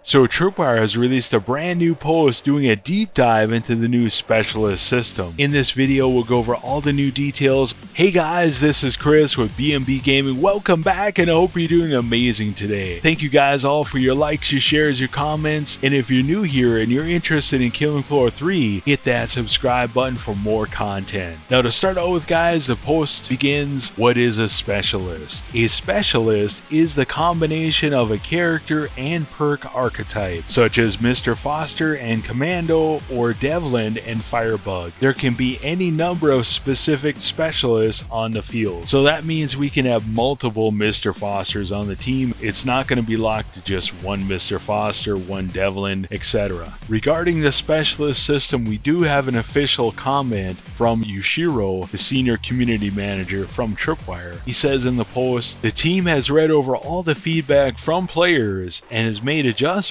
So Tripwire has released a brand new post doing a deep dive into the new Specialist System. In this video, we'll go over all the new details. Hey guys, this is Chris with B&B Gaming. Welcome back, and I hope you're doing amazing today. Thank you guys all for your likes, your shares, your comments, and if you're new here and you're interested in Killing Floor 3, hit that subscribe button for more content. Now to start out with guys, the post begins, what is a Specialist? A Specialist is the combination of a character and perk archetype, such as Mr. Foster and Commando or Devlin and Firebug. There can be any number of specific specialists on the field. So that means we can have multiple Mr. Fosters on the team. It's not going to be locked to just one Mr. Foster, one Devlin, etc. Regarding the Specialist System, we do have an official comment from Yushiro, the senior community manager from Tripwire. He says in the post, the team has read over all the feedback from players and has made adjustments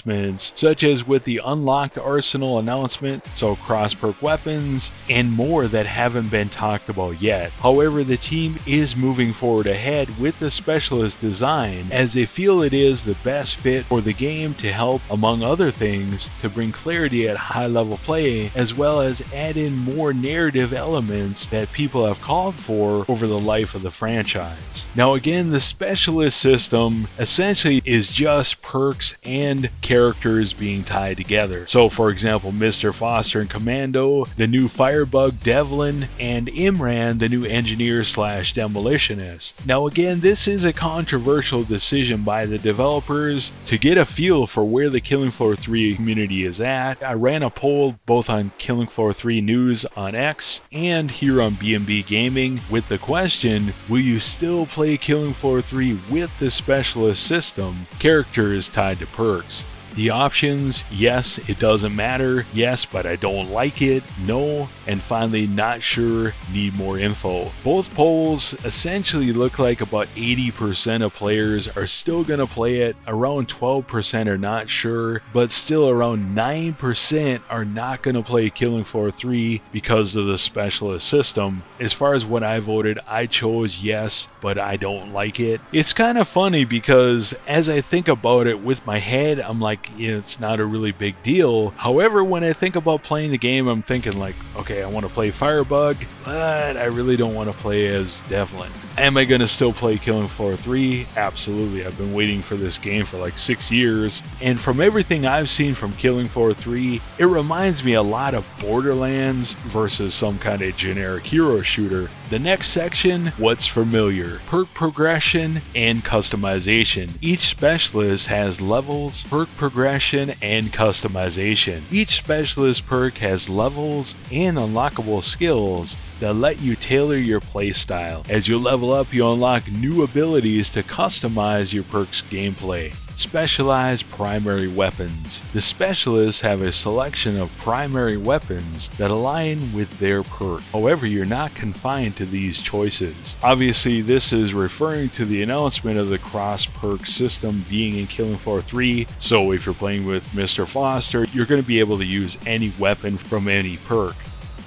such as with the unlocked arsenal announcement, so cross-perk weapons, and more that haven't been talked about yet. However, the team is moving forward ahead with the Specialist design as they feel it is the best fit for the game to help, among other things, to bring clarity at high-level play as well as add in more narrative elements that people have called for over the life of the franchise. Now again, the Specialist System essentially is just perks and characters being tied together. So for example, Mr. Foster and Commando, the new Firebug Devlin, and Imran, the new engineer slash demolitionist. Now again, this is a controversial decision by the developers to get a feel for where the Killing Floor 3 community is at. I ran a poll both on Killing Floor 3 News on X and here on B&B Gaming with the question, will you still play Killing Floor 3 with the Specialist System, characters tied to perks? The options, yes, it doesn't matter, yes, but I don't like it, no, and finally, not sure, need more info. Both polls essentially look like about 80% of players are still going to play it, around 12% are not sure, but still around 9% are not going to play Killing Floor 3 because of the Specialist System. As far as what I voted, I chose yes, but I don't like it. It's kind of funny because as I think about it with my head, I'm like, it's not a really big deal. However, when I think about playing the game, I'm thinking like, okay, I want to play Firebug, but I really don't want to play as Devlin. Am I going to still play Killing Floor 3? Absolutely. I've been waiting for this game for like 6 years, and from everything I've seen from Killing Floor 3, it reminds me a lot of Borderlands versus some kind of generic hero shooter. The next section, what's familiar? Perk progression and customization. Each specialist has levels, perk progression, and customization. Each specialist perk has levels and unlockable skills that let you tailor your playstyle. As you level up, you unlock new abilities to customize your perk's gameplay. Specialized primary weapons. The specialists have a selection of primary weapons that align with their perk. However, you're not confined to these choices. Obviously, this is referring to the announcement of the cross-perk system being in Killing Floor 3, so if you're playing with Mr. Foster, you're going to be able to use any weapon from any perk.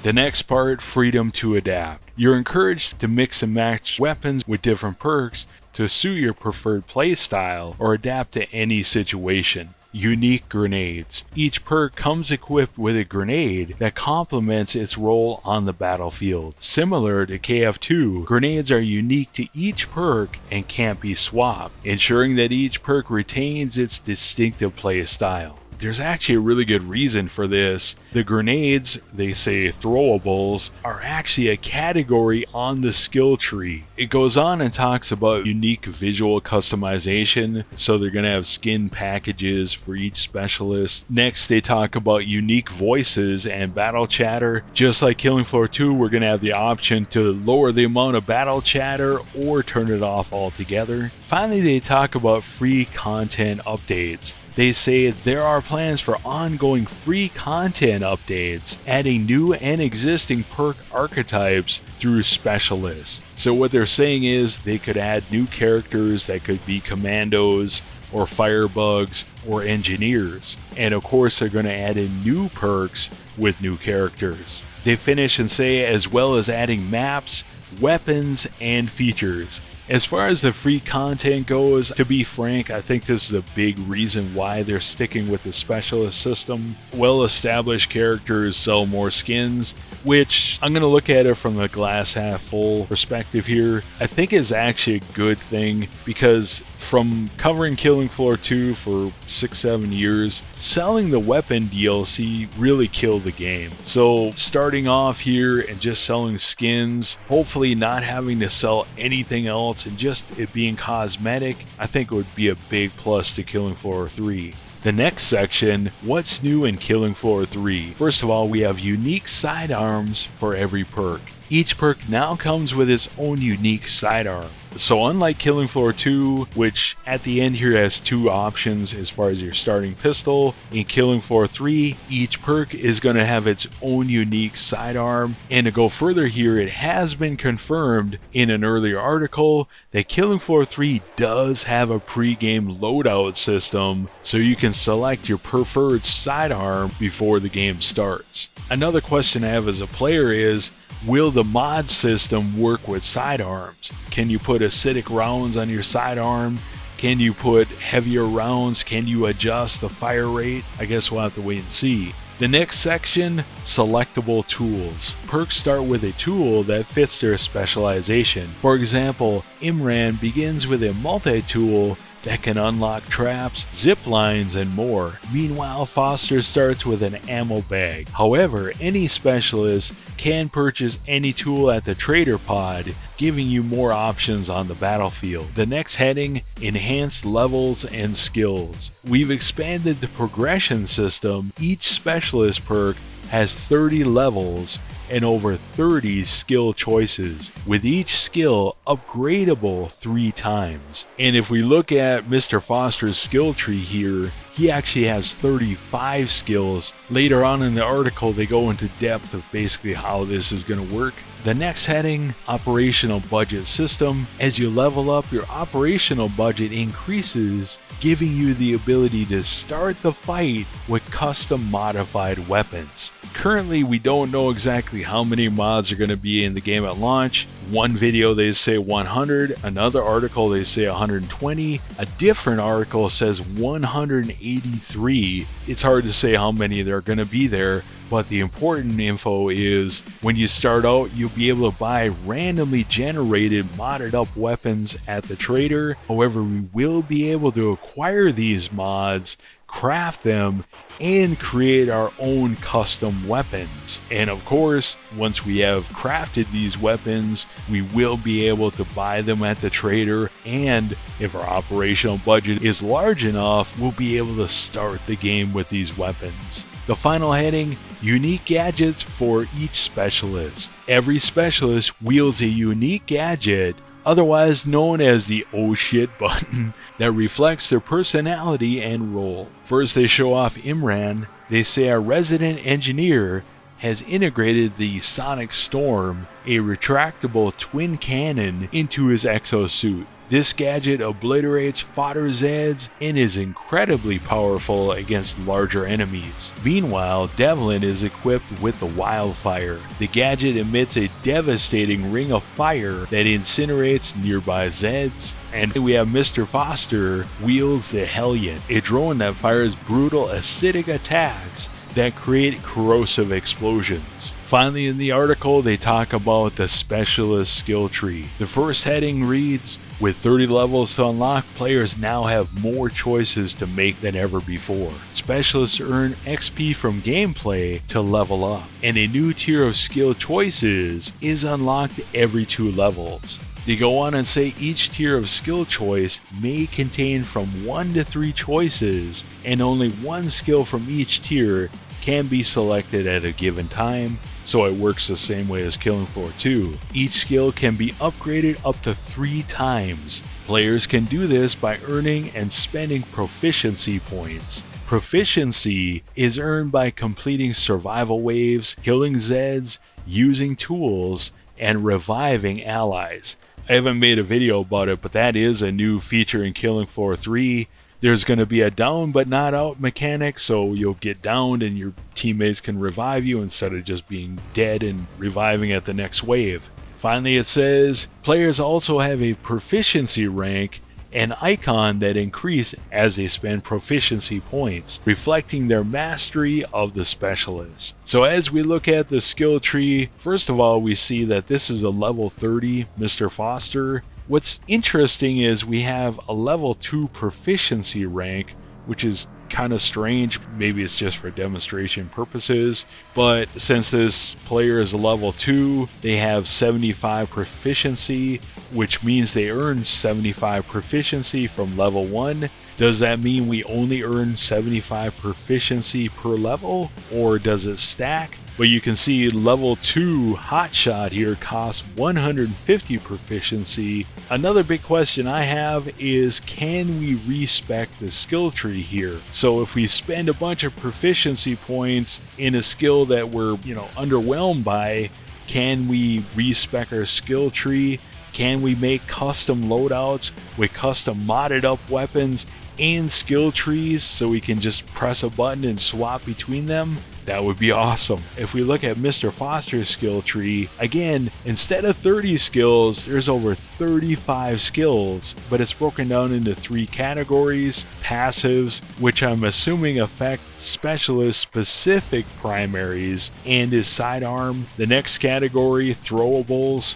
The next part, freedom to adapt. You're encouraged to mix and match weapons with different perks to suit your preferred playstyle or adapt to any situation. Unique grenades. Each perk comes equipped with a grenade that complements its role on the battlefield. Similar to KF2, grenades are unique to each perk and can't be swapped, ensuring that each perk retains its distinctive playstyle. There's actually a really good reason for this. The grenades, they say throwables, are actually a category on the skill tree. It goes on and talks about unique visual customization, so they're going to have skin packages for each specialist. Next, they talk about unique voices and battle chatter. Just like Killing Floor 2, we're going to have the option to lower the amount of battle chatter or turn it off altogether. Finally, they talk about free content updates. They say there are plans for ongoing free content updates, adding new and existing perk archetypes through specialists. So what they're saying is they could add new characters that could be commandos or firebugs or engineers. And of course they're going to add in new perks with new characters. They finish and say as well as adding maps, weapons, and features. As far as the free content goes, to be frank, I think this is a big reason why they're sticking with the Specialist system. Well-established characters sell more skins, which I'm going to look at it from the glass half full perspective here. I think is actually a good thing, because from covering Killing Floor 2 for 6-7 years, selling the weapon DLC really killed the game. So starting off here and just selling skins, hopefully not having to sell anything else and just it being cosmetic, I think it would be a big plus to Killing Floor 3. The next section, what's new in Killing Floor 3? First of all, we have unique sidearms for every perk. Each perk now comes with its own unique sidearm. So unlike Killing Floor 2, which at the end here has two options as far as your starting pistol, in Killing Floor 3, each perk is going to have its own unique sidearm. And to go further here, it has been confirmed in an earlier article that Killing Floor 3 does have a pre-game loadout system, so you can select your preferred sidearm before the game starts. Another question I have as a player is, will the mod system work with sidearms? Can you put acidic rounds on your sidearm? Can you put heavier rounds? Can you adjust the fire rate? I guess we'll have to wait and see. The next section, selectable tools. Perks start with a tool that fits their specialization. For example, Imran begins with a multi-tool that can unlock traps, zip lines, and more. Meanwhile, Foster starts with an ammo bag. However, any specialist can purchase any tool at the trader pod, giving you more options on the battlefield. The next heading, enhanced levels and skills. We've expanded the progression system. Each specialist perk has 30 levels and over 30 skill choices, with each skill upgradable 3 times. And if we look at Mr. Foster's skill tree here, he actually has 35 skills. Later on in the article, they go into depth of basically how this is going to work. The next heading, operational budget system. As you level up, your operational budget increases, giving you the ability to start the fight with custom modified weapons. Currently, we don't know exactly how many mods are going to be in the game at launch. One video they say 100, another article they say 120, a different article says 183. It's hard to say how many there are going to be there, but the important info is when you start out, you'll be able to buy randomly generated modded up weapons at the trader. However, we will be able to acquire these mods, craft them, and create our own custom weapons. And of course, once we have crafted these weapons, we will be able to buy them at the trader, and if our operational budget is large enough, we'll be able to start the game with these weapons. The final heading, unique gadgets for each specialist. Every specialist wields a unique gadget, otherwise known as the oh shit button, that reflects their personality and role. First, they show off Imran. They say our resident engineer has integrated the Sonic Storm, a retractable twin cannon, into his exosuit. This gadget obliterates fodder Zeds and is incredibly powerful against larger enemies. Meanwhile, Devlin is equipped with the Wildfire. The gadget emits a devastating ring of fire that incinerates nearby Zeds. And we have Mr. Foster wields the Hellion, a drone that fires brutal acidic attacks that create corrosive explosions. Finally, in the article, they talk about the specialist skill tree. The first heading reads, with 30 levels to unlock, players now have more choices to make than ever before. Specialists earn XP from gameplay to level up, and a new tier of skill choices is unlocked every 2 levels. They go on and say each tier of skill choice may contain from 1 to 3 choices, and only 1 skill from each tier can be selected at a given time, so it works the same way as Killing Floor 2. Each skill can be upgraded up to 3 times. Players can do this by earning and spending proficiency points. Proficiency is earned by completing survival waves, killing Zeds, using tools, and reviving allies. I haven't made a video about it, but that is a new feature in Killing Floor 3. There's going to be a down but not out mechanic, so you'll get downed and your teammates can revive you instead of just being dead and reviving at the next wave. Finally, it says players also have a proficiency rank, an icon that increase as they spend proficiency points, reflecting their mastery of the specialist. So as we look at the skill tree, first of all, we see that this is a level 30 Mr. Foster. What's interesting is we have a level 2 proficiency rank, which is kind of strange. Maybe it's just for demonstration purposes, but since this player is a level 2, they have 75 proficiency, which means they earn 75 proficiency from level 1. Does that mean we only earn 75 proficiency per level, or does it stack? But you can see level 2 hotshot here costs 150 proficiency. Another big question I have is, can we respec the skill tree here? So if we spend a bunch of proficiency points in a skill that we're, underwhelmed by, can we respec our skill tree? Can we make custom loadouts with custom modded up weapons and skill trees so we can just press a button and swap between them? That would be awesome. If we look at Mr. Foster's skill tree, again, instead of 30 skills, there's over 35 skills, but it's broken down into 3 categories: passives, which I'm assuming affect specialist specific primaries, and his sidearm. The next category, throwables.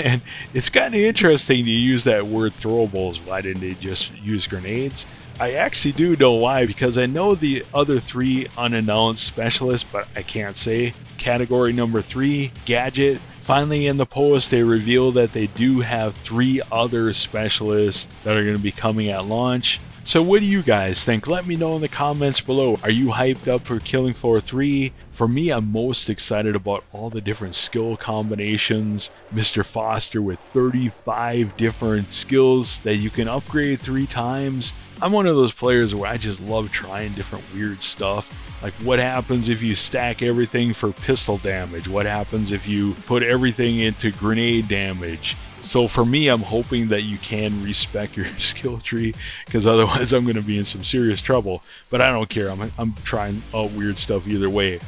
And it's kind of interesting to use that word throwables. Why didn't they just use grenades? I actually do know why, because I know the other 3 unannounced specialists, but I can't say. Category number 3, gadget. Finally, in the post, they reveal that they do have 3 other specialists that are going to be coming at launch. So what do you guys think? Let me know in the comments below. Are you hyped up for Killing Floor 3? For me, I'm most excited about all the different skill combinations. Mr. Foster with 35 different skills that you can upgrade 3 times. I'm one of those players where I just love trying different weird stuff. Like, what happens if you stack everything for pistol damage? What happens if you put everything into grenade damage? So for me, I'm hoping that you can respec your skill tree, because otherwise I'm going to be in some serious trouble. But I don't care. I'm trying all weird stuff either way.